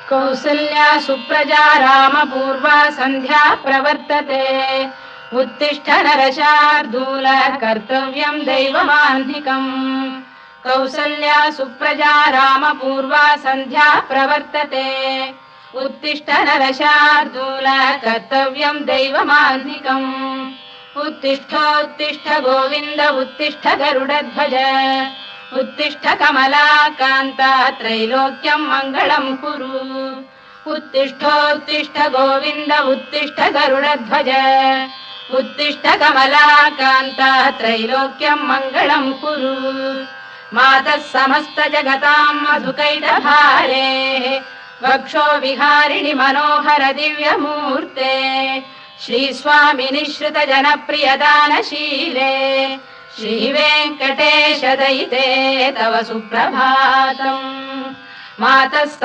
कौसल्या सुप्रजा रामपूर्वा सन्ध्या प्रवर्तते उत्तिष्ठ नरशार्दूल कर्तव्यं दैवमाह्निकम् कौसल्या सुप्रजा रामपूर्वा सन्ध्या प्रवर्तते उत्तिष्ठ नरशार्दूल कर्तव्यं दैवमाह्निकम् उत्तिष्ठोत्तिष्ठ गोविन्द उत्तिष्ठ गरुडध्वज उत्तिष्ठ कमलाकान्ता त्रैलोक्यं मङ्गलं कुरु उत्तिष्ठोत्तिष्ठ गोविन्द उत्तिष्ठ गरुडध्वज उत्तिष्ठ कमलाकान्ता त्रैलोक्यं मङ्गलं कुरु मातः समस्त जगतां मधुकैटभारेः वक्षो विहारिणि मनोहर दिव्यमूर्ते श्रीस्वामि निःश्रित जनप्रियदानशीले श्रीवेङ्कटेश दयिते तव सुप्रभातम् मातः